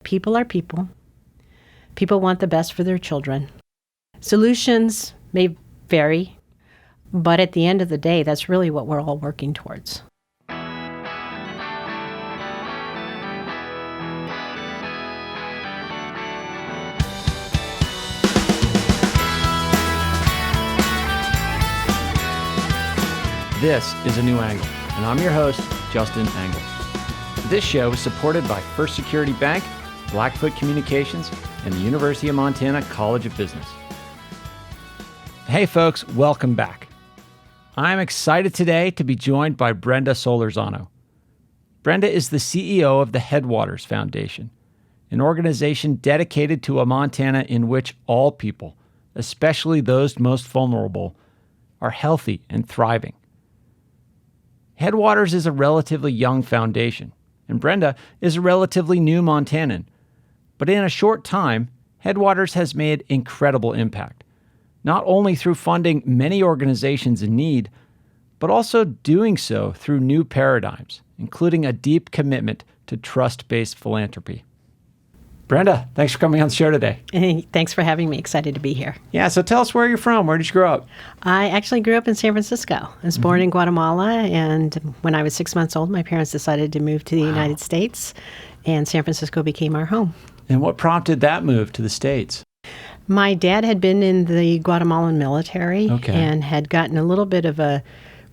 people are people. People want the best for their children. Solutions may vary, but at the end of the day, that's really what we're all working towards. This is A New Angle, and I'm your host, Justin Engel. This show is supported by First Security Bank, Blackfoot Communications, and the University of Montana College of Business. Hey folks, welcome back. I'm excited today to be joined by Brenda Solorzano. Brenda is the CEO of the Headwaters Foundation, an organization dedicated to a Montana in which all people, especially those most vulnerable, are healthy and thriving. Headwaters is a relatively young foundation, and Brenda is a relatively new Montanan. But in a short time, Headwaters has made incredible impact, not only through funding many organizations in need, but also doing so through new paradigms, including a deep commitment to trust-based philanthropy. Brenda, thanks for coming on the show today. Thanks for having me. Excited to be here. Yeah, so tell us where you're from. Where did you grow up? I actually grew up in San Francisco. I was born in Guatemala, and when I was 6 months old, my parents decided to move to the United States, and San Francisco became our home. And what prompted that move to the States? My dad had been in the Guatemalan military and had gotten a little bit of a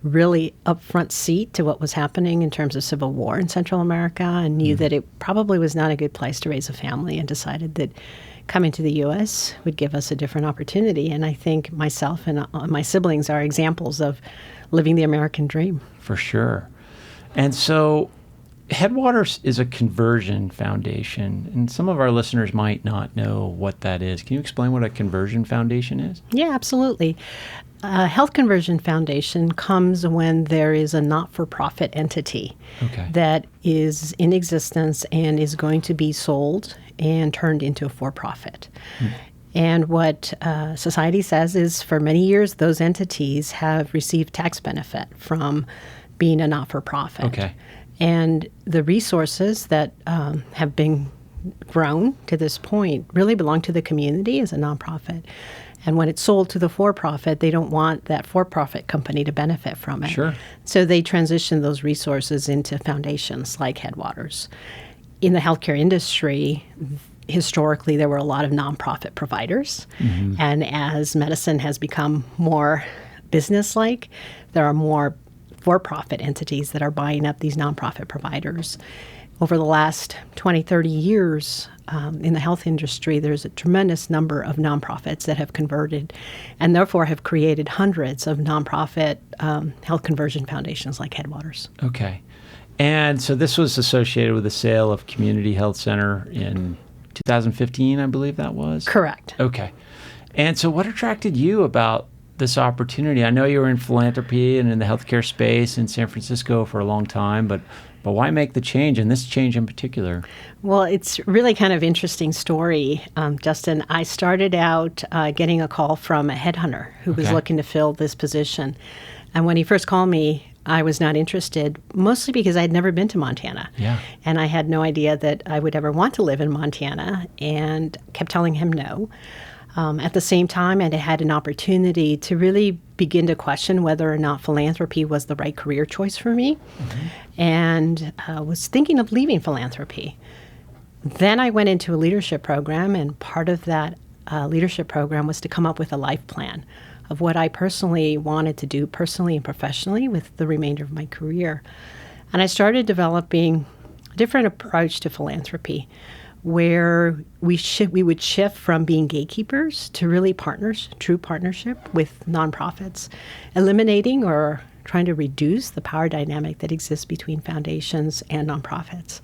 really upfront seat to what was happening in terms of civil war in Central America, and knew that it probably was not a good place to raise a family, and decided that coming to the U.S. would give us a different opportunity. And I think myself and my siblings are examples of living the American dream. For sure. And so Headwaters is a conversion foundation, and some of our listeners might not know what that is. Can you explain what a conversion foundation is? Yeah, absolutely. A health conversion foundation comes when there is a not-for-profit entity that is in existence and is going to be sold and turned into a for-profit. And what society says is, for many years, those entities have received tax benefit from being a not-for-profit. And the resources that have been grown to this point really belong to the community as a nonprofit. And when it's sold to the for-profit, they don't want that for-profit company to benefit from it. So they transition those resources into foundations like Headwaters. In the healthcare industry, historically, there were a lot of nonprofit providers. And as medicine has become more business-like, there are more for-profit entities that are buying up these nonprofit providers. Over the last 20, 30 years in the health industry, there's a tremendous number of nonprofits that have converted and therefore have created hundreds of nonprofit health conversion foundations like Headwaters. And so this was associated with the sale of Community Health Center in 2015, I believe that was? Correct. And so what attracted you about this opportunity? I know you were in philanthropy and in the healthcare space in San Francisco for a long time, but why make the change, and this change in particular? Well, it's really kind of interesting story, Justin. I started out getting a call from a headhunter who was looking to fill this position. And when he first called me, I was not interested, mostly because I had never been to Montana. And I had no idea that I would ever want to live in Montana, and kept telling him no. At the same time, I had an opportunity to really begin to question whether or not philanthropy was the right career choice for me, and was thinking of leaving philanthropy. Then I went into a leadership program, and part of that leadership program was to come up with a life plan of what I personally wanted to do, personally and professionally, with the remainder of my career. And I started developing a different approach to philanthropy, where we would shift from being gatekeepers to really true partnership with nonprofits, eliminating or trying to reduce the power dynamic that exists between foundations and nonprofits.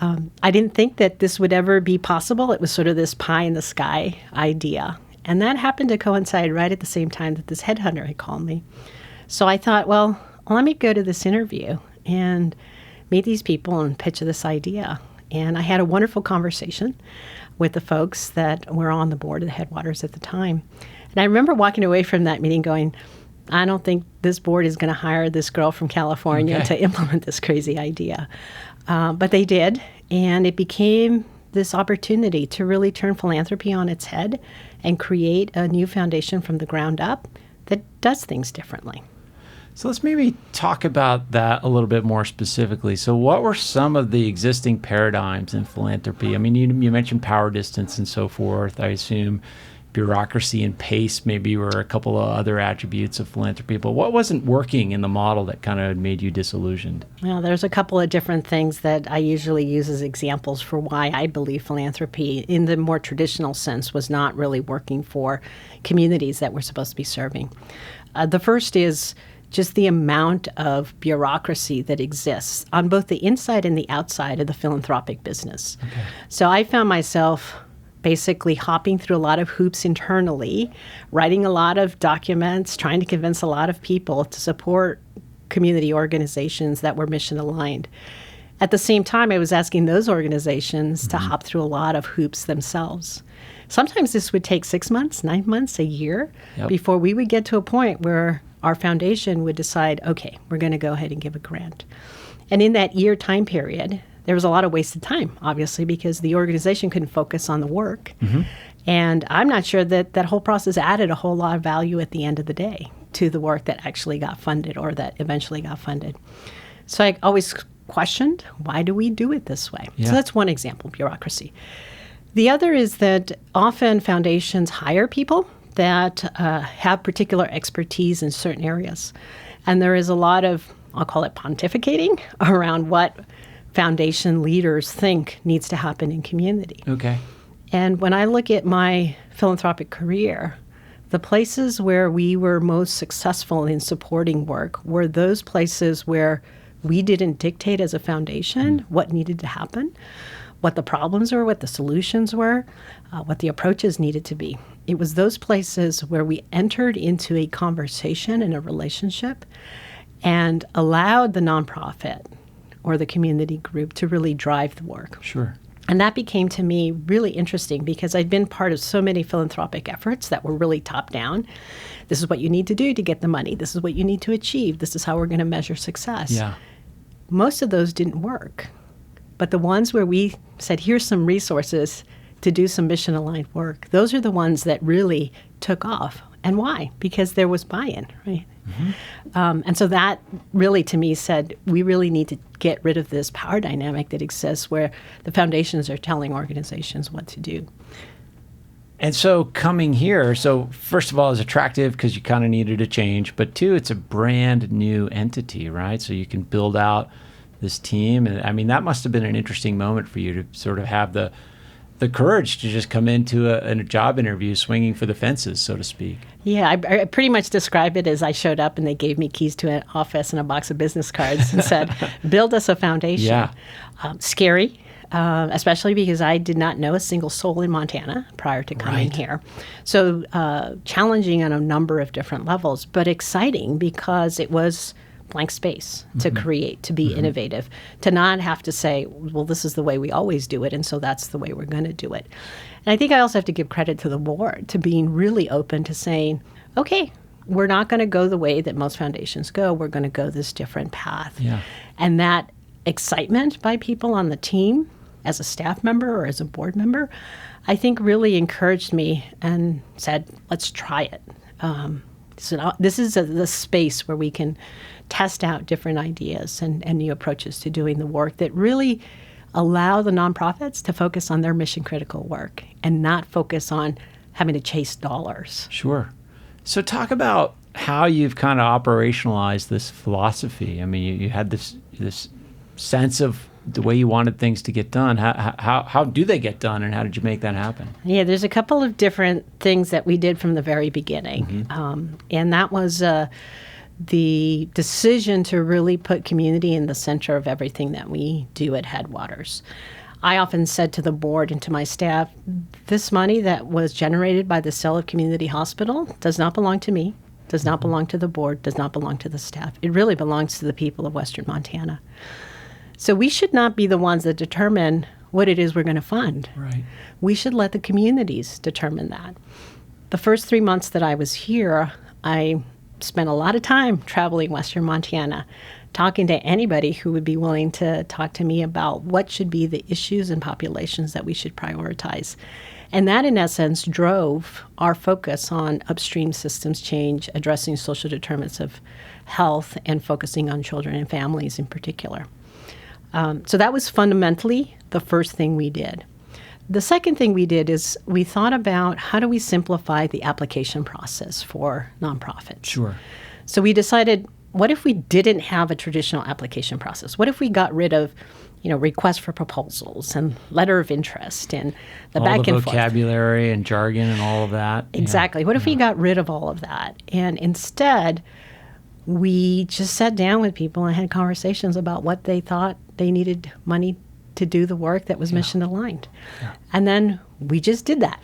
I didn't think that this would ever be possible. It was sort of this pie-in-the-sky idea. And that happened to coincide right at the same time that this headhunter had called me. So I thought, well, let me go to this interview and meet these people and pitch this idea. And I had a wonderful conversation with the folks that were on the board of the Headwaters at the time. And I remember walking away from that meeting going, I don't think this board is going to hire this girl from California to implement this crazy idea. But they did, and it became this opportunity to really turn philanthropy on its head and create a new foundation from the ground up that does things differently. So let's maybe talk about that a little bit more specifically. So what were some of the existing paradigms in philanthropy? I mean, you mentioned power distance and so forth. I assume bureaucracy and pace maybe were a couple of other attributes of philanthropy. But what wasn't working in the model that kind of made you disillusioned? Well, there's a couple of different things that I usually use as examples for why I believe philanthropy in the more traditional sense was not really working for communities that we're supposed to be serving. The first is just the amount of bureaucracy that exists on both the inside and the outside of the philanthropic business. Okay. So I found myself basically hopping through a lot of hoops internally, writing a lot of documents, trying to convince a lot of people to support community organizations that were mission aligned. At the same time, I was asking those organizations to hop through a lot of hoops themselves. Sometimes this would take 6 months, 9 months, a year before we would get to a point where our foundation would decide, okay, we're going to go ahead and give a grant. And in that year time period, there was a lot of wasted time, obviously, because the organization couldn't focus on the work. And I'm not sure that that whole process added a whole lot of value at the end of the day to the work that actually got funded or that eventually got funded. So I always questioned, why do we do it this way? So that's one example, bureaucracy. The other is that often foundations hire people that have particular expertise in certain areas. And there is a lot of, I'll call it pontificating, around what foundation leaders think needs to happen in community. Okay. And when I look at my philanthropic career, the places where we were most successful in supporting work were those places where we didn't dictate as a foundation what needed to happen, what the problems were, what the solutions were, what the approaches needed to be. It was those places where we entered into a conversation and a relationship and allowed the nonprofit or the community group to really drive the work. Sure. And that became to me really interesting because I'd been part of so many philanthropic efforts that were really top down. This is what you need to do to get the money. This is what you need to achieve. This is how we're going to measure success. Yeah. Most of those didn't work. But the ones where we said, here's some resources to do some mission-aligned work, those are the ones that really took off. And why? Because there was buy-in, right? And so that really, to me, said we really need to get rid of this power dynamic that exists where the foundations are telling organizations what to do. And so coming here, so first of all, it's attractive because you kind of needed a change, but two, it's a brand new entity, right? So you can build out this team. And I mean, that must have been an interesting moment for you to sort of have the courage to just come into a job interview swinging for the fences, so to speak. Yeah, I pretty much describe it as I showed up and they gave me keys to an office and a box of business cards and said, build us a foundation. Yeah. Scary, especially because I did not know a single soul in Montana prior to coming here. So challenging on a number of different levels, but exciting because it was blank space to create, to be innovative, to not have to say, well, this is the way we always do it, and so that's the way we're going to do it. And I think I also have to give credit to the board to being really open to saying, okay, we're not going to go the way that most foundations go. We're going to go this different path. Yeah. And that excitement by people on the team as a staff member or as a board member, I think really encouraged me and said, let's try it. So this is the space where we can test out different ideas and new approaches to doing the work that really allow the nonprofits to focus on their mission critical work and not focus on having to chase dollars. Sure. So talk about how you've kind of operationalized this philosophy. I mean, you had this sense of the way you wanted things to get done. How do they get done, and how did you make that happen? Yeah, there's a couple of different things that we did from the very beginning. And that was the decision to really put community in the center of everything that we do at Headwaters. I often said to the board and to my staff, this money that was generated by the sale of Community Hospital does not belong to me, does not belong to the board, does not belong to the staff. It really belongs to the people of Western Montana. So we should not be the ones that determine what it is we're going to fund. Right. We should let the communities determine that. The first 3 months that I was here, I spent a lot of time traveling Western Montana, talking to anybody who would be willing to talk to me about what should be the issues and populations that we should prioritize. And that, in essence, drove our focus on upstream systems change, addressing social determinants of health, and focusing on children and families in particular. So that was fundamentally the first thing we did. The second thing we did is we thought about how do we simplify the application process for nonprofits. Sure. So we decided, what if we didn't have a traditional application process? What if we got rid of, requests for proposals and letter of interest and the back and forth? All the vocabulary and jargon and all of that. Exactly. What if we got rid of all of that? And instead, we just sat down with people and had conversations about what they thought they needed money to do the work that was mission aligned. Yeah. And then we just did that.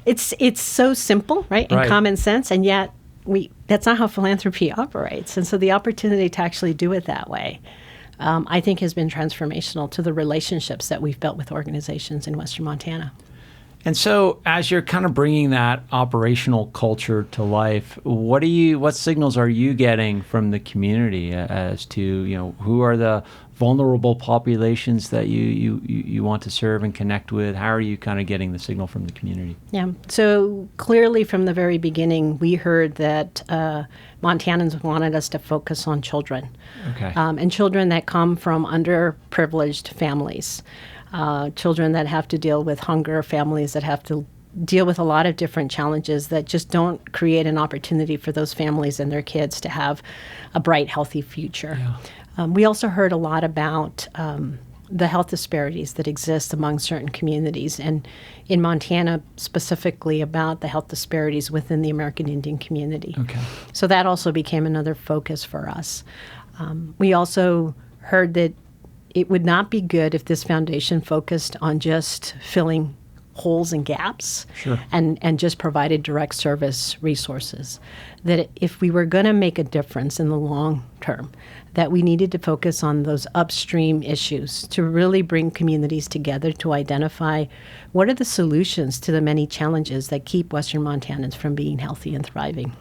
It's so simple, right? And common sense, and yet that's not how philanthropy operates. And so the opportunity to actually do it that way, I think, has been transformational to the relationships that we've built with organizations in Western Montana. And so as you're kind of bringing that operational culture to life, what signals are you getting from the community as to, who are the vulnerable populations that you want to serve and connect with? How are you kind of getting the signal from the community? Yeah. So clearly from the very beginning, we heard that Montanans wanted us to focus on children. Okay. And children that come from underprivileged families. Children that have to deal with hunger, families that have to deal with a lot of different challenges that just don't create an opportunity for those families and their kids to have a bright, healthy future. Yeah. We also heard a lot about the health disparities that exist among certain communities, and in Montana specifically about the health disparities within the American Indian community. Okay. So that also became another focus for us. We also heard that it would not be good if this foundation focused on just filling holes and gaps. Sure. and just provided direct service resources. That if we were going to make a difference in the long term, that we needed to focus on those upstream issues to really bring communities together to identify what are the solutions to the many challenges that keep Western Montanans from being healthy and thriving.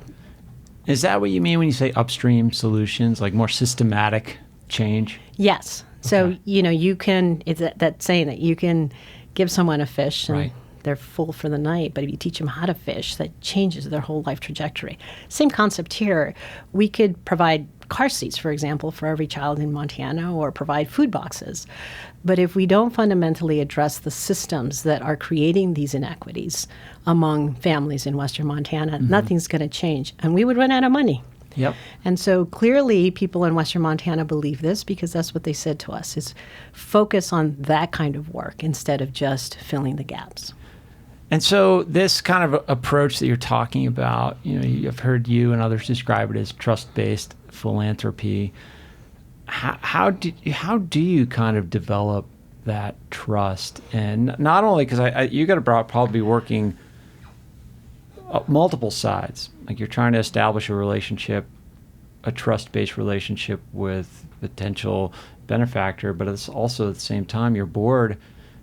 Is that what you mean when you say upstream solutions, like more systematic change? Yes. So, you can, it's that saying that you can give someone a fish and they're full for the night, but if you teach them how to fish, that changes their whole life trajectory. Same concept here. We could provide car seats, for example, for every child in Montana, or provide food boxes. But if we don't fundamentally address the systems that are creating these inequities among families in Western Montana, nothing's going to change. And we would run out of money. Yep. And so clearly people in Western Montana believe this, because that's what they said to us, is focus on that kind of work instead of just filling the gaps. And so this kind of approach that you're talking about, I've heard you and others describe it as trust-based philanthropy. How do you kind of develop that trust? And not only because you got to probably be working multiple sides. Like you're trying to establish a relationship, a trust-based relationship with potential benefactor, but it's also at the same time your board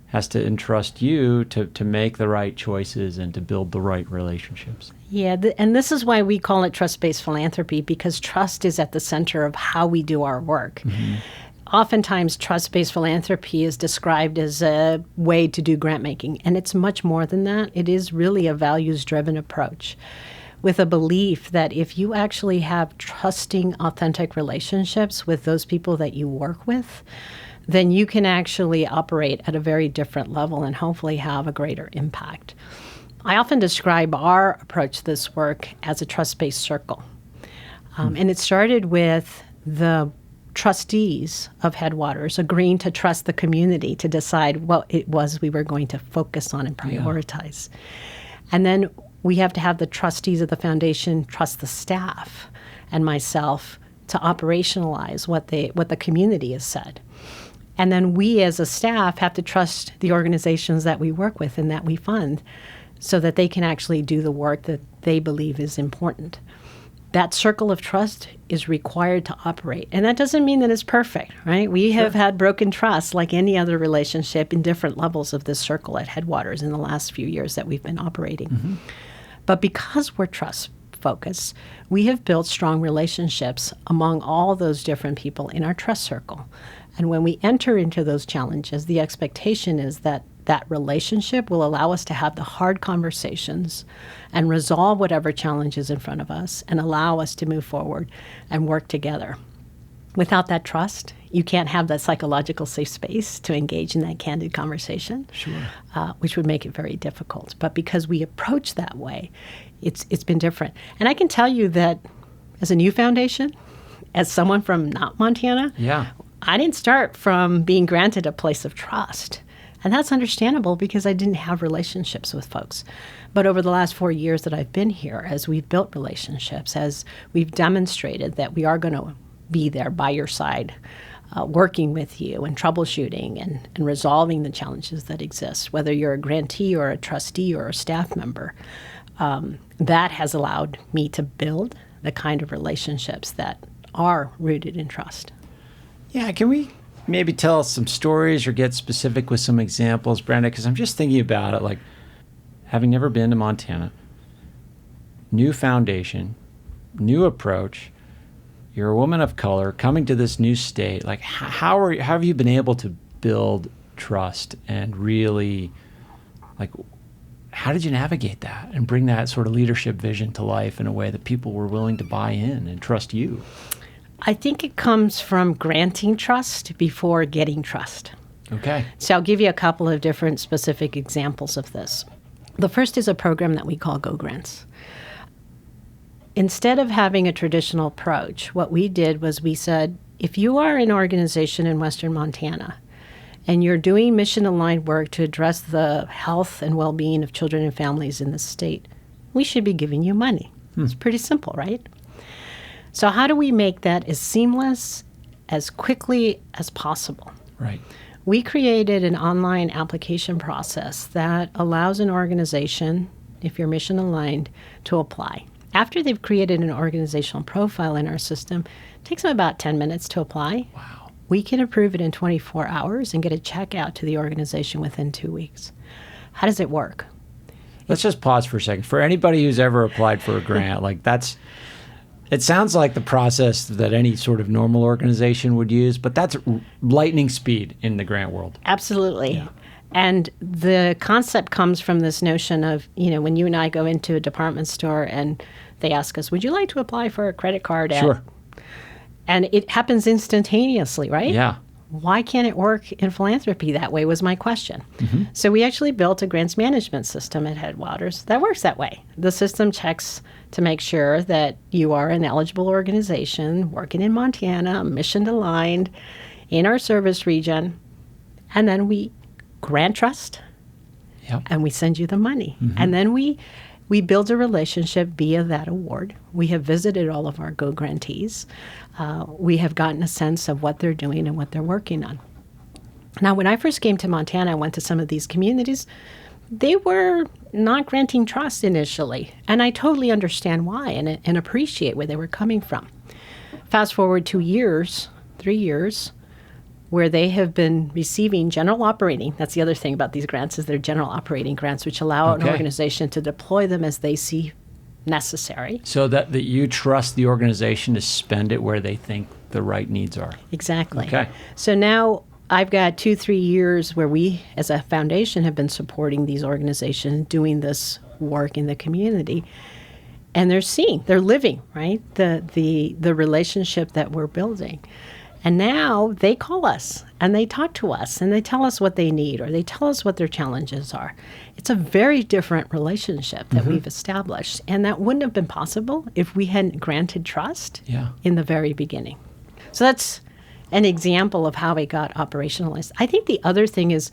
has to entrust you to make the right choices and to build the right relationships. Yeah, and this is why we call it trust-based philanthropy, because trust is at the center of how we do our work. Mm-hmm. Oftentimes, trust-based philanthropy is described as a way to do grant making, and it's much more than that. It is really a values-driven approach with a belief that if you actually have trusting, authentic relationships with those people that you work with, then you can actually operate at a very different level and hopefully have a greater impact. I often describe our approach to this work as a trust-based circle. And it started with the trustees of Headwaters agreeing to trust the community to decide what it was we were going to focus on and prioritize. Yeah. And then we have to have the trustees of the foundation trust the staff and myself to operationalize what the community has said. And then we as a staff have to trust the organizations that we work with and that we fund so that they can actually do the work that they believe is important. That circle of trust is required to operate. And that doesn't mean that it's perfect, right? We have had broken trust like any other relationship in different levels of this circle at Headwaters in the last few years that we've been operating. Mm-hmm. But because we're trust focus, we have built strong relationships among all those different people in our trust circle. And when we enter into those challenges, the expectation is that that relationship will allow us to have the hard conversations and resolve whatever challenge is in front of us and allow us to move forward and work together. Without that trust, you can't have that psychological safe space to engage in that candid conversation, which would make it very difficult. But because we approach that way, it's been different. And I can tell you that as a new foundation, as someone from not Montana, I didn't start from being granted a place of trust. And that's understandable because I didn't have relationships with folks. But over the last 4 years that I've been here, as we've built relationships, as we've demonstrated that we are going to be there by your side, working with you and troubleshooting and resolving the challenges that exist, whether you're a grantee or a trustee or a staff member, that has allowed me to build the kind of relationships that are rooted in trust. Yeah, can we maybe tell some stories or get specific with some examples, Brenda? Because I'm just thinking about it, like having never been to Montana, new foundation, new approach. You're a woman of color coming to this new state. Like, how have you been able to build trust and really, like, how did you navigate that and bring that sort of leadership vision to life in a way that people were willing to buy in and trust you? I think it comes from granting trust before getting trust. Okay. So I'll give you a couple of different specific examples of this. The first is a program that we call Go Grants. Instead of having a traditional approach, what we did was we said, if you are an organization in Western Montana and you're doing mission-aligned work to address the health and well-being of children and families in the state, we should be giving you money. It's pretty simple, right? So how do we make that as seamless, as quickly as possible? Right. We created an online application process that allows an organization, if you're mission-aligned, to apply. After they've created an organizational profile in our system, it takes them about 10 minutes to apply. Wow. We can approve it in 24 hours and get a check out to the organization within 2 weeks. How does it work? Let's just pause for a second. For anybody who's ever applied for a grant, like it sounds like the process that any sort of normal organization would use, but that's lightning speed in the grant world. Absolutely. Yeah. And the concept comes from this notion of, when you and I go into a department store and they ask us, would you like to apply for a credit card? Sure. And it happens instantaneously, right? Yeah. Why can't it work in philanthropy that way was my question. Mm-hmm. So we actually built a grants management system at Headwaters that works that way. The system checks to make sure that you are an eligible organization working in Montana, mission-aligned, in our service region, and then we grant trust, and we send you the money. Mm-hmm. And then we build a relationship via that award. We have visited all of our Go grantees. We have gotten a sense of what they're doing and what they're working on. Now, when I first came to Montana, I went to some of these communities. They were not granting trust initially, and I totally understand why and appreciate where they were coming from. Fast forward 2 years, 3 years, where they have been receiving general operating. That's the other thing about these grants is they're general operating grants, which allow an organization to deploy them as they see necessary. So that you trust the organization to spend it where they think the right needs are. Exactly. Okay. So now I've got 2-3 years where we, as a foundation, have been supporting these organizations doing this work in the community. And they're living, right, the relationship that we're building. And now they call us and they talk to us and they tell us what they need or they tell us what their challenges are. It's a very different relationship that we've established. And that wouldn't have been possible if we hadn't granted trust in the very beginning. So that's an example of how it got operationalized. I think the other thing is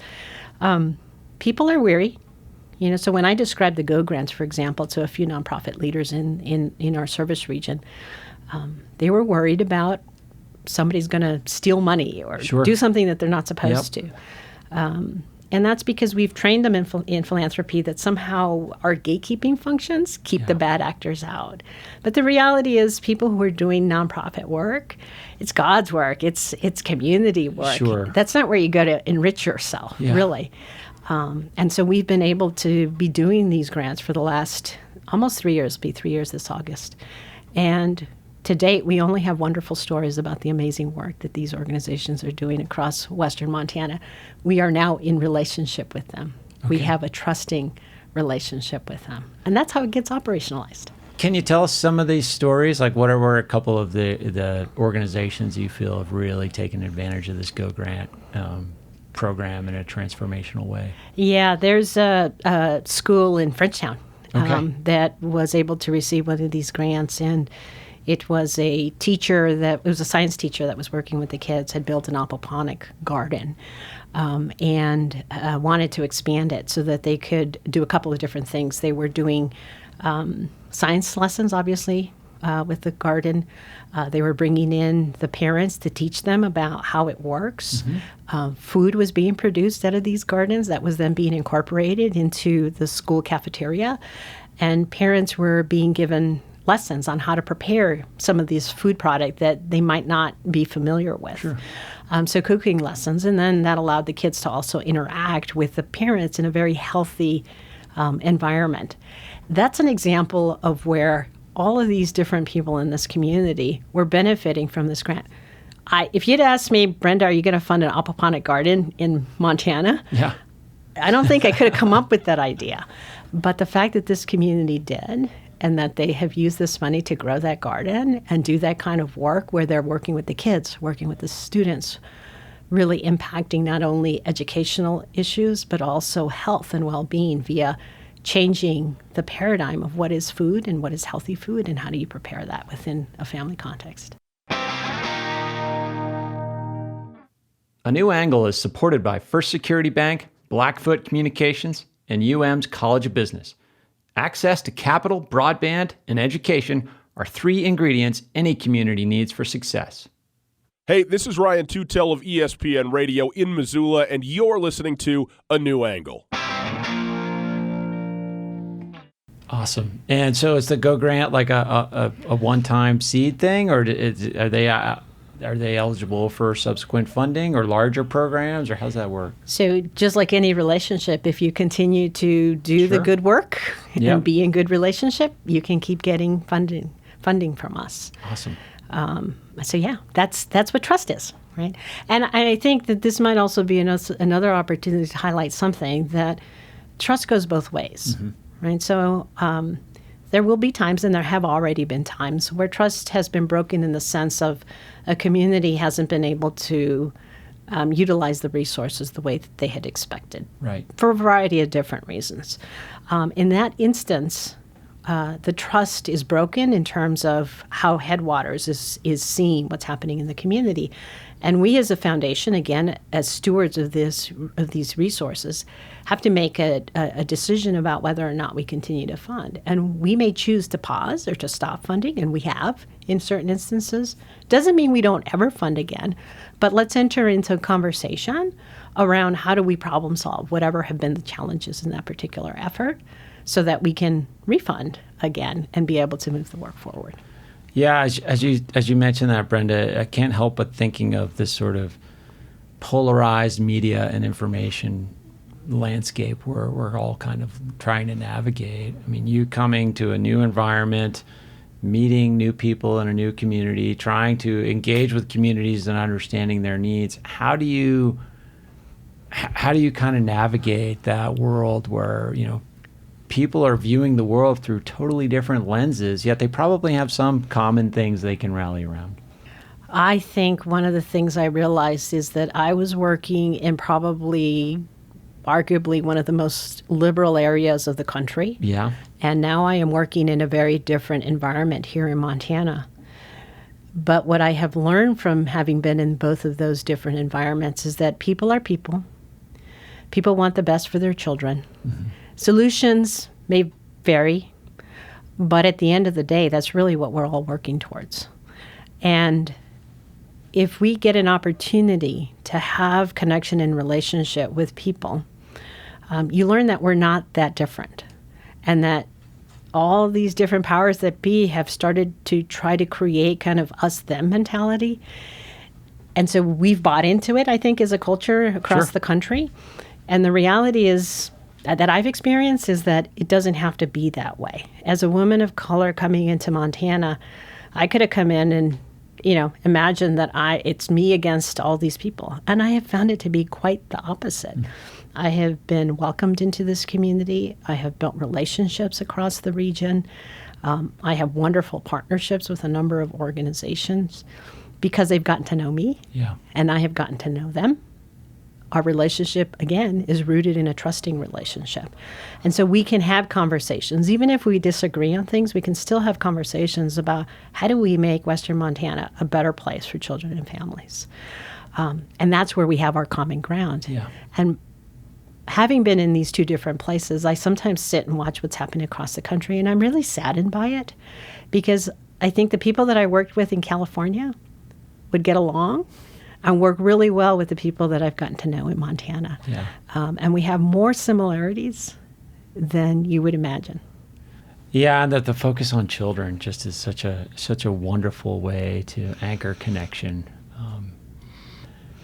people are weary. So when I described the Go Grants, for example, to a few nonprofit leaders in our service region, they were worried about somebody's going to steal money or do something that they're not supposed to. And that's because we've trained them in philanthropy that somehow our gatekeeping functions keep the bad actors out. But the reality is people who are doing nonprofit work, it's God's work, it's community work. Sure. That's not where you go to enrich yourself, really. And so we've been able to be doing these grants for the last almost 3 years, be 3 years this August. And to date, we only have wonderful stories about the amazing work that these organizations are doing across Western Montana. We are now in relationship with them. Okay. We have a trusting relationship with them. And that's how it gets operationalized. Can you tell us some of these stories? Like, what were a couple of the organizations you feel have really taken advantage of this Go Grant program in a transformational way? Yeah, there's a school in Frenchtown that was able to receive one of these grants, and it was a science teacher that was working with the kids, had built an aquaponic garden, and wanted to expand it so that they could do a couple of different things. They were doing science lessons, obviously, with the garden. They were bringing in the parents to teach them about how it works. Food was being produced out of these gardens that was then being incorporated into the school cafeteria. And parents were being given lessons on how to prepare some of these food products that they might not be familiar with. Sure. So cooking lessons. And then that allowed the kids to also interact with the parents in a very healthy environment. That's an example of where all of these different people in this community were benefiting from this grant. If you'd asked me, Brenda, are you going to fund an aquaponic garden in Montana? Yeah. I don't think I could have come up with that idea. But the fact that this community did, and that they have used this money to grow that garden and do that kind of work where they're working with the kids, working with the students, really impacting not only educational issues, but also health and well-being via changing the paradigm of what is food and what is healthy food and how do you prepare that within a family context. A New Angle is supported by First Security Bank, Blackfoot Communications, and UM's College of Business. Access to capital, broadband, and education are 3 ingredients any community needs for success. Hey, this is Ryan Tutel of ESPN Radio in Missoula, and you're listening to A New Angle. Awesome. And so is the Go Grant like a one-time seed thing, or are they eligible for subsequent funding or larger programs, or how's that work? So just like any relationship, if you continue to do the good work and be in good relationship, you can keep getting funding from us. Awesome. So yeah, that's what trust is, right? And I think that this might also be another opportunity to highlight something, that trust goes both ways. Mm-hmm. Right. So there will be times, and there have already been times, where trust has been broken in the sense of a community hasn't been able to utilize the resources the way that they had expected. Right. For a variety of different reasons. In that instance, the trust is broken in terms of how Headwaters is seeing what's happening in the community. And we as a foundation, again, as stewards of these resources, have to make a decision about whether or not we continue to fund. And we may choose to pause or to stop funding, and we have in certain instances. Doesn't mean we don't ever fund again, but let's enter into a conversation around how do we problem solve whatever have been the challenges in that particular effort so that we can refund again and be able to move the work forward. Yeah, as you mentioned that, Brenda, I can't help but thinking of this sort of polarized media and information landscape where we're all kind of trying to navigate. I mean, you coming to a new environment, meeting new people in a new community, trying to engage with communities and understanding their needs. How do you kind of navigate that world where, people are viewing the world through totally different lenses, yet they probably have some common things they can rally around? I think one of the things I realized is that I was working in probably arguably one of the most liberal areas of the country. Yeah. And now I am working in a very different environment here in Montana. But what I have learned from having been in both of those different environments is that people are people. People want the best for their children. Mm-hmm. Solutions may vary, but at the end of the day, that's really what we're all working towards. And if we get an opportunity to have connection and relationship with people, you learn that we're not that different, and that all these different powers that be have started to try to create kind of us-them mentality. And so we've bought into it, I think, as a culture across the country. And the reality is, that I've experienced is that it doesn't have to be that way. As a woman of color coming into Montana, I could have come in and, imagine that it's me against all these people. And I have found it to be quite the opposite. I have been welcomed into this community. I have built relationships across the region. I have wonderful partnerships with a number of organizations because they've gotten to know me, and I have gotten to know them. Our relationship, again, is rooted in a trusting relationship. And so we can have conversations. Even if we disagree on things, we can still have conversations about how do we make Western Montana a better place for children and families. And that's where we have our common ground. And having been in these two different places, I sometimes sit and watch what's happening across the country, and I'm really saddened by it because I think the people that I worked with in California would get along and work really well with the people that I've gotten to know in Montana. And we have more similarities than you would imagine. Yeah, and that the focus on children just is such a wonderful way to anchor connection.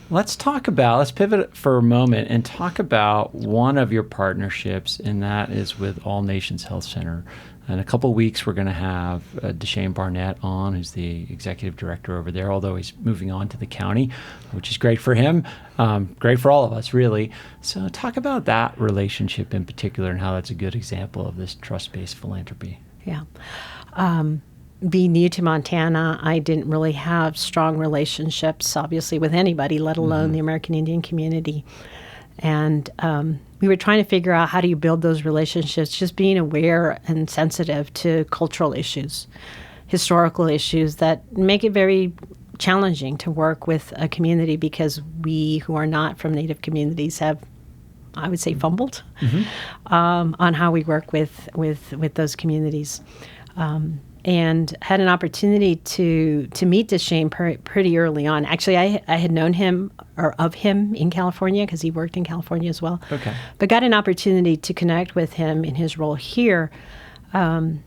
Let's pivot for a moment and talk about one of your partnerships, and that is with All Nations Health Center. In a couple of weeks, we're going to have Deshane Barnett on, who's the executive director over there, although he's moving on to the county, which is great for him, great for all of us, really. So talk about that relationship in particular and how that's a good example of this trust-based philanthropy. Yeah. Being new to Montana, I didn't really have strong relationships, obviously, with anybody, let alone the American Indian community. And we were trying to figure out how do you build those relationships, just being aware and sensitive to cultural issues, historical issues that make it very challenging to work with a community because we who are not from Native communities have, I would say, fumbled on how we work with those communities. And had an opportunity to meet Deshane pretty early on. Actually, I had known him or of him in California because he worked in California as well. But got an opportunity to connect with him in his role here. And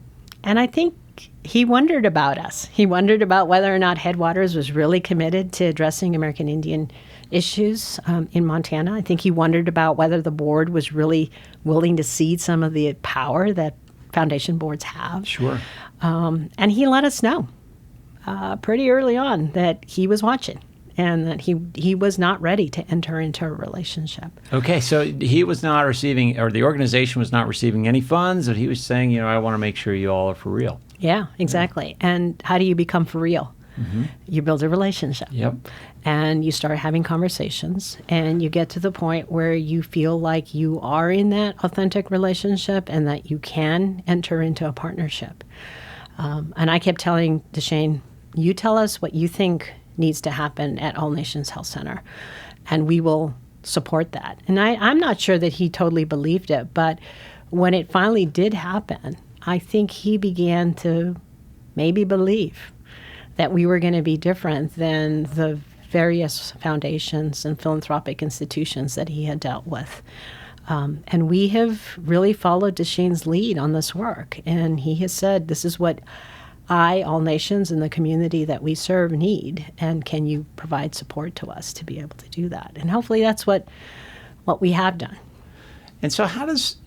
I think he wondered about us. He wondered about whether or not Headwaters was really committed to addressing American Indian issues in Montana. I think he wondered about whether the board was really willing to cede some of the power that foundation boards have. And he let us know pretty early on that he was watching and that he was not ready to enter into a relationship. Okay, so he was not receiving, or the organization was not receiving any funds, and he was saying, I want to make sure you all are for real. Yeah, exactly. And how do you become for real? You build a relationship. And you start having conversations, and you get to the point where you feel like you are in that authentic relationship and that you can enter into a partnership. And I kept telling Deshane, you tell us what you think needs to happen at All Nations Health Center, and we will support that. And I'm not sure that he totally believed it, but when it finally did happen, I think he began to maybe believe that we were going to be different than the various foundations and philanthropic institutions that he had dealt with. And we have really followed Deshane's lead on this work. And he has said, this is what All Nations, and the community that we serve need. And can you provide support to us to be able to do that? And hopefully that's what we have done. And so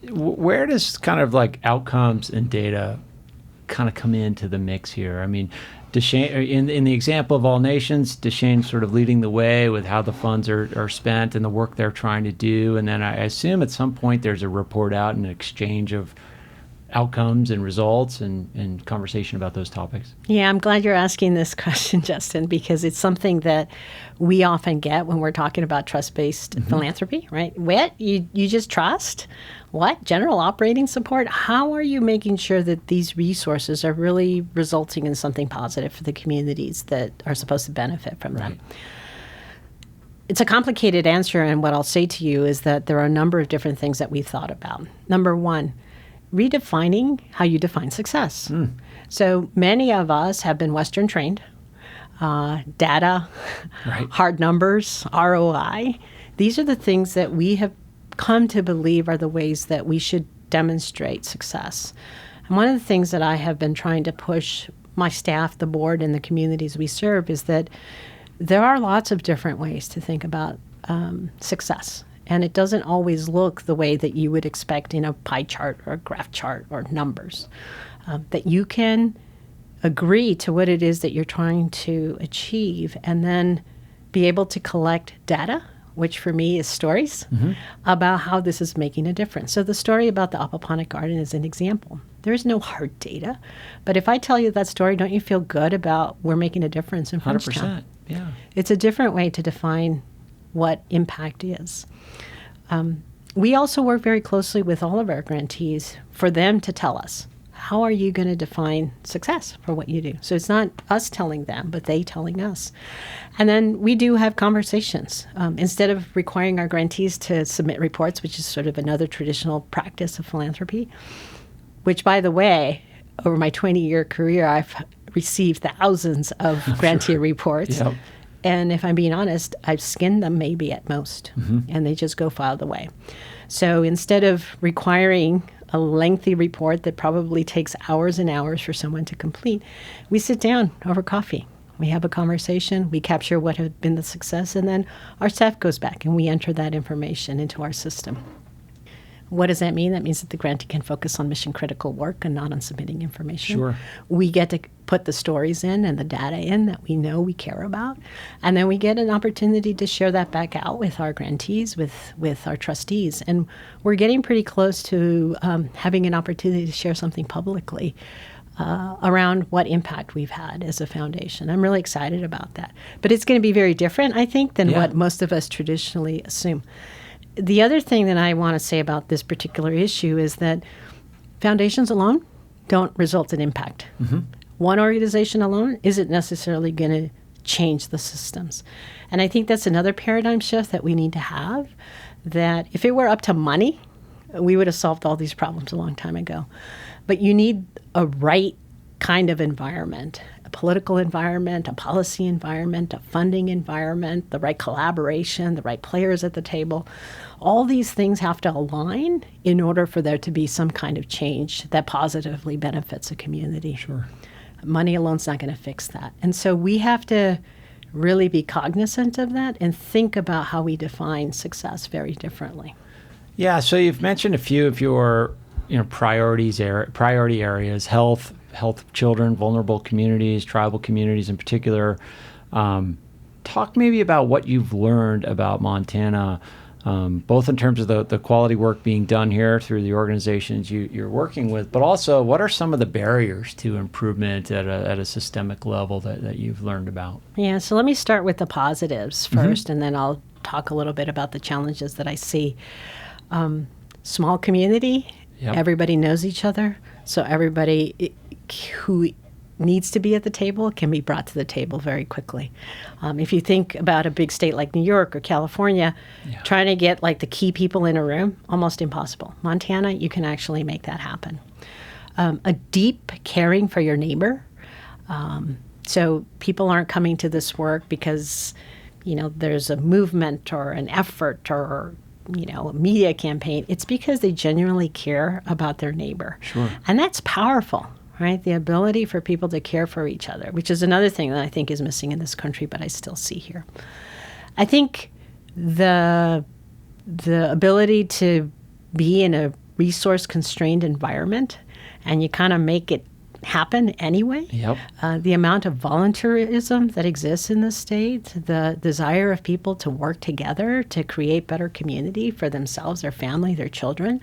where does kind of like outcomes and data kind of come into the mix here? I mean, Deshane, in the example of All Nations, Deshane sort of leading the way with how the funds are spent and the work they're trying to do. And then I assume at some point there's a report out and an exchange of outcomes and results and conversation about those topics. Yeah, I'm glad you're asking this question, Justin, because it's something that we often get when we're talking about trust-based philanthropy, right? What? You just trust? What? General operating support? How are you making sure that these resources are really resulting in something positive for the communities that are supposed to benefit from them? It's a complicated answer, and what I'll say to you is that there are a number of different things that we've thought about. Number one, redefining how you define success. So many of us have been Western trained. Data, hard numbers, ROI. These are the things that we have come to believe are the ways that we should demonstrate success. And one of the things that I have been trying to push my staff, the board, and the communities we serve is that there are lots of different ways to think about success. And it doesn't always look the way that you would expect in a pie chart or a graph chart or numbers. That you can agree to what it is that you're trying to achieve and then be able to collect data, which for me is stories, about how this is making a difference. So the story about the aquaponic garden is an example. There is no hard data. But if I tell you that story, don't you feel good about we're making a difference in Frenchtown? 100%. Yeah. It's a different way to define what impact is. We also work very closely with all of our grantees for them to tell us, how are you going to define success for what you do? So it's not us telling them, but they telling us. And then we do have conversations. Instead of requiring our grantees to submit reports, which is sort of another traditional practice of philanthropy, which, by the way, over my 20-year career, I've received thousands of grantee reports. Yep. And if I'm being honest, I've skinned them maybe at most, and they just go filed away. So instead of requiring a lengthy report that probably takes hours and hours for someone to complete, we sit down over coffee. We have a conversation, we capture what has been the success, and then our staff goes back and we enter that information into our system. What does that mean? That means that the grantee can focus on mission-critical work and not on submitting information. Sure. We get to put the stories in and the data in that we know we care about. And then we get an opportunity to share that back out with our grantees, with our trustees. And we're getting pretty close to having an opportunity to share something publicly around what impact we've had as a foundation. I'm really excited about that. But it's going to be very different, I think, than what most of us traditionally assume. The other thing that I want to say about this particular issue is that foundations alone don't result in impact. One organization alone isn't necessarily going to change the systems. And I think that's another paradigm shift that we need to have, that if it were up to money, we would have solved all these problems a long time ago. But you need a right kind of environment, a political environment, a policy environment, a funding environment, the right collaboration, the right players at the table. All these things have to align in order for there to be some kind of change that positively benefits a community. Sure. Money alone's not going to fix that. And so we have to really be cognizant of that and think about how we define success very differently. Yeah, so you've mentioned a few of your priority areas, health of children, vulnerable communities, tribal communities in particular. Talk maybe about what you've learned about Montana, both in terms of the quality work being done here through the organizations you're working with, but also what are some of the barriers to improvement at a systemic level that you've learned about? Yeah, so let me start with the positives first, and then I'll talk a little bit about the challenges that I see. Small community, everybody knows each other, so everybody who needs to be at the table can be brought to the table very quickly. If you think about a big state like New York or California, trying to get like the key people in a room, almost impossible. Montana, you can actually make that happen. A deep caring for your neighbor. So people aren't coming to this work because, there's a movement or an effort or a media campaign. It's because they genuinely care about their neighbor. Sure. And that's powerful. Right, the ability for people to care for each other, which is another thing that I think is missing in this country, but I still see here. I think the ability to be in a resource-constrained environment, and you kind of make it happen anyway. The amount of volunteerism that exists in the state, the desire of people to work together to create better community for themselves, their family, their children.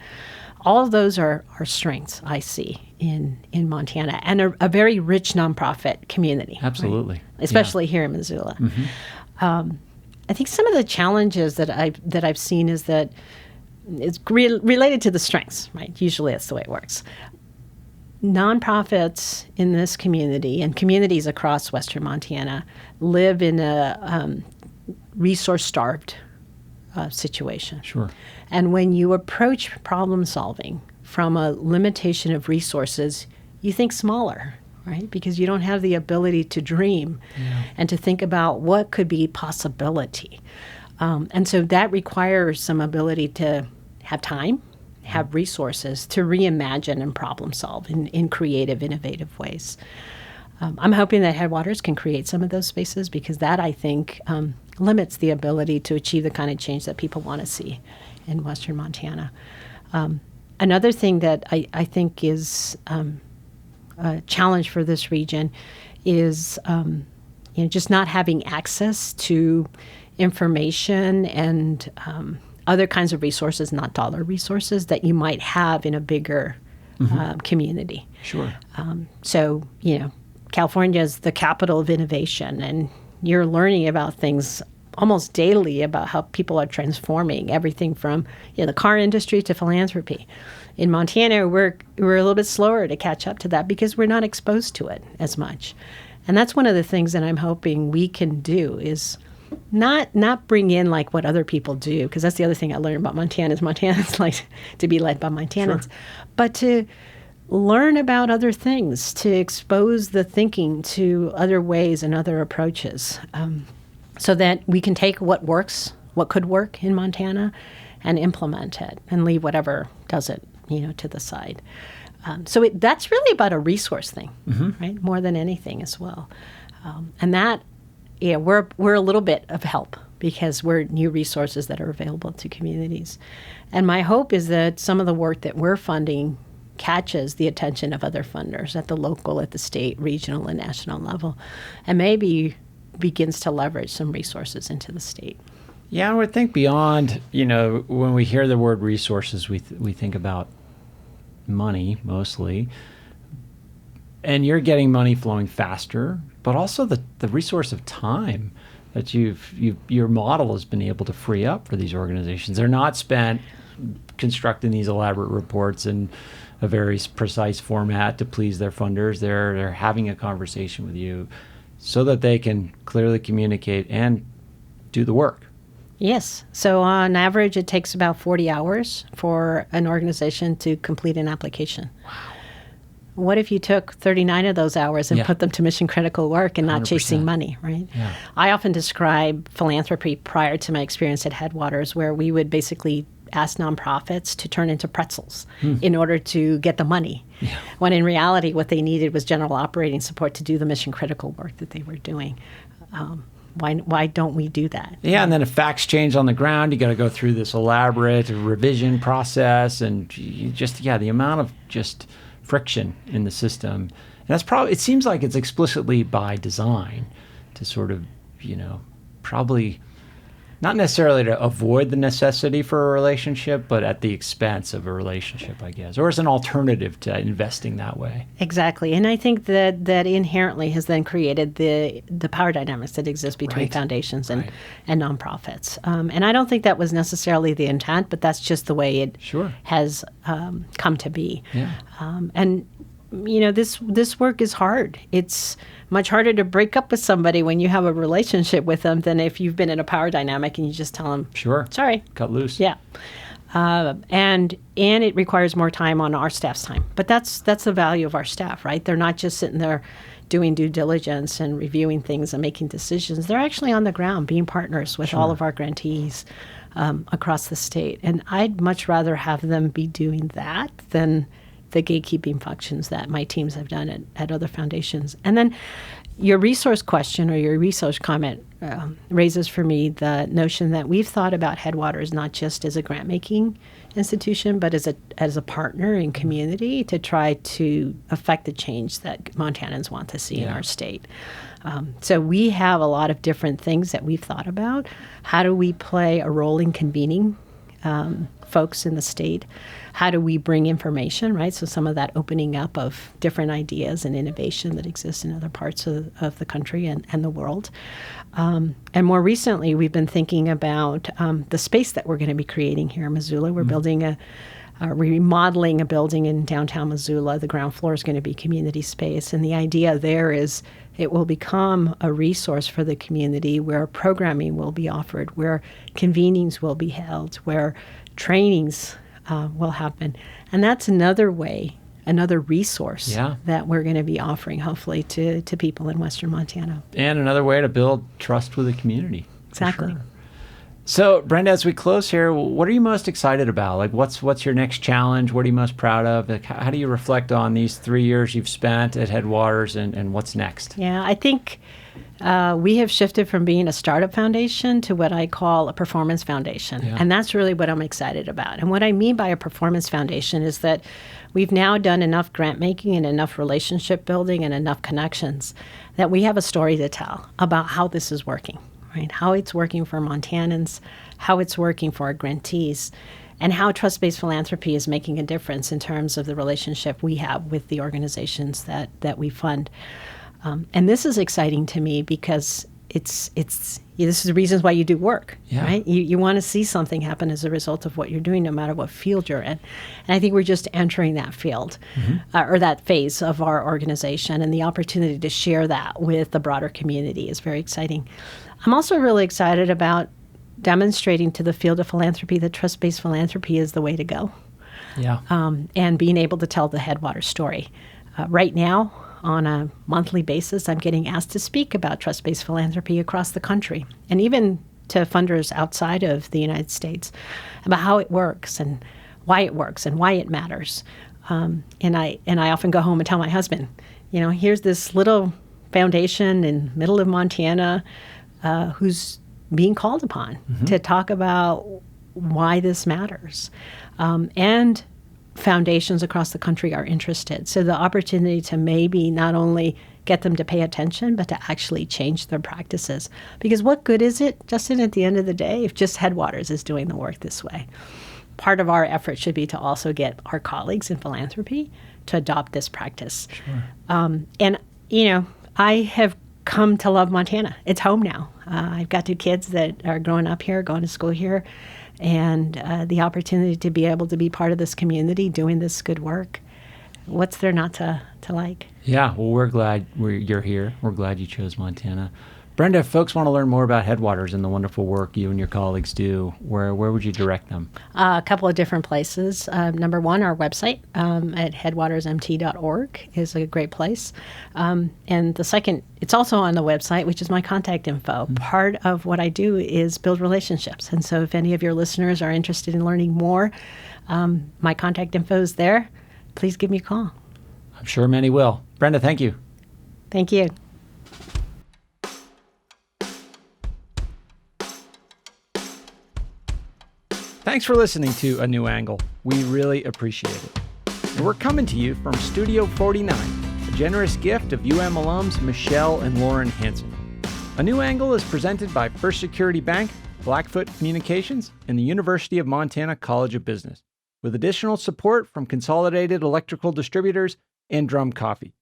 All of those are strengths I see in Montana, and a very rich nonprofit community. Absolutely, right? Especially here in Missoula. I think some of the challenges that I've seen is that it's related to the strengths. Right, usually that's the way it works. Nonprofits in this community and communities across Western Montana live in a resource-starved situation. Sure. And when you approach problem solving from a limitation of resources, you think smaller, right? Because you don't have the ability to dream and to think about what could be possibility. And so that requires some ability to have time, have resources to reimagine and problem solve in creative, innovative ways. I'm hoping that Headwaters can create some of those spaces because that, I think, limits the ability to achieve the kind of change that people want to see in Western Montana. Another thing that I think is a challenge for this region is just not having access to information and other kinds of resources, not dollar resources, that you might have in a bigger community. Sure. So, California is the capital of innovation, and you're learning about things almost daily about how people are transforming everything from the car industry to philanthropy. In Montana, we're a little bit slower to catch up to that because we're not exposed to it as much. And that's one of the things that I'm hoping we can do is not bring in like what other people do, because that's the other thing I learned about Montana is Montanans like to be led by Montanans, sure. But to learn about other things, to expose the thinking to other ways and other approaches, so that we can take what works, what could work in Montana, and implement it and leave whatever doesn't, to the side. So that's really about a resource thing, right? More than anything as well. And that, we're a little bit of help because we're new resources that are available to communities. And my hope is that some of the work that we're funding catches the attention of other funders at the local, at the state, regional, and national level, and maybe begins to leverage some resources into the state. Yeah, I would think beyond, when we hear the word resources, we think about money mostly. And you're getting money flowing faster, but also the resource of time that your model has been able to free up for these organizations. They're not spent constructing these elaborate reports in a very precise format to please their funders. They're having a conversation with you so that they can clearly communicate and do the work. Yes. So on average, it takes about 40 hours for an organization to complete an application. Wow. What if you took 39 of those hours and put them to mission-critical work and not 100%. Chasing money, right? Yeah. I often describe philanthropy prior to my experience at Headwaters, where we would basically ask nonprofits to turn into pretzels in order to get the money, when in reality what they needed was general operating support to do the mission-critical work that they were doing. Why don't we do that? Yeah, and then if facts change on the ground, you got to go through this elaborate revision process, and the amount of just friction in the system. And that's probably, it seems like it's explicitly by design to sort of, probably not necessarily to avoid the necessity for a relationship, but at the expense of a relationship, I guess, or as an alternative to investing that way. Exactly. And I think that inherently has then created the power dynamics that exist between foundations and nonprofits. And I don't think that was necessarily the intent, but that's just the way it has come to be. Yeah. And this work is hard. It's much harder to break up with somebody when you have a relationship with them than if you've been in a power dynamic and you just tell them, sorry, cut loose. Yeah. And it requires more time on our staff's time. But that's the value of our staff, right? They're not just sitting there doing due diligence and reviewing things and making decisions. They're actually on the ground being partners with all of our grantees across the state. And I'd much rather have them be doing that than the gatekeeping functions that my teams have done at other foundations. And then your resource question or your resource comment raises for me the notion that we've thought about Headwaters not just as a grant-making institution, but as a partner in community to try to affect the change that Montanans want to see in our state. So we have a lot of different things that we've thought about. How do we play a role in convening folks in the state? How do we bring information, right? So some of that opening up of different ideas and innovation that exists in other parts of the country and the world. And more recently, we've been thinking about the space that we're going to be creating here in Missoula. We're building remodeling a building in downtown Missoula. The ground floor is going to be community space. And the idea there is it will become a resource for the community where programming will be offered, where convenings will be held, where trainings will happen. And that's another way, another resource that we're going to be offering, hopefully, to people in Western Montana. And another way to build trust with the community. Exactly. Sure. So, Brenda, as we close here, what are you most excited about? Like, what's your next challenge? What are you most proud of? Like, how do you reflect on these 3 years you've spent at Headwaters and what's next? Yeah, I think we have shifted from being a startup foundation to what I call a performance foundation. Yeah. And that's really what I'm excited about. And what I mean by a performance foundation is that we've now done enough grant making and enough relationship building and enough connections that we have a story to tell about how this is working. Right? How it's working for Montanans, how it's working for our grantees, and how trust-based philanthropy is making a difference in terms of the relationship we have with the organizations that we fund. And this is exciting to me because this is the reasons why you do work, right? You want to see something happen as a result of what you're doing, no matter what field you're in. And I think we're just entering that field or that phase of our organization, and the opportunity to share that with the broader community is very exciting. I'm also really excited about demonstrating to the field of philanthropy that trust-based philanthropy is the way to go. Yeah. And being able to tell the Headwaters story. Right now, on a monthly basis, I'm getting asked to speak about trust-based philanthropy across the country, and even to funders outside of the United States, about how it works and why it matters. And I often go home and tell my husband, here's this little foundation in the middle of Montana who's being called upon to talk about why this matters. And foundations across the country are interested. So the opportunity to maybe not only get them to pay attention, but to actually change their practices. Because what good is it, Justin, at the end of the day, if just Headwaters is doing the work this way? Part of our effort should be to also get our colleagues in philanthropy to adopt this practice. Sure. And, I have come to love Montana. It's home now. I've got 2 kids that are growing up here, going to school here, and the opportunity to be able to be part of this community doing this good work. What's there not to like? Yeah, well, we're glad you're here. We're glad you chose Montana. Brenda, if folks want to learn more about Headwaters and the wonderful work you and your colleagues do, where would you direct them? A couple of different places. Number one, our website at headwatersmt.org is a great place. And the second, it's also on the website, which is my contact info. Part of what I do is build relationships. And so if any of your listeners are interested in learning more, my contact info is there. Please give me a call. I'm sure many will. Brenda, thank you. Thank you. Thanks for listening to A New Angle. We really appreciate it. And we're coming to you from Studio 49, a generous gift of UM alums Michelle and Lauren Hansen. A New Angle is presented by First Security Bank, Blackfoot Communications, and the University of Montana College of Business, with additional support from Consolidated Electrical Distributors and Drum Coffee.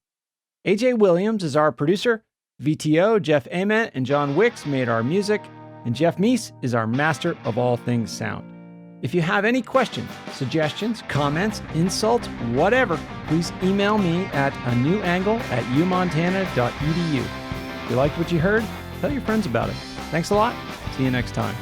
AJ Williams is our producer, VTO Jeff Ament and John Wicks made our music, and Jeff Meese is our master of all things sound. If you have any questions, suggestions, comments, insults, whatever, please email me at anewangle@umontana.edu. If you liked what you heard, tell your friends about it. Thanks a lot. See you next time.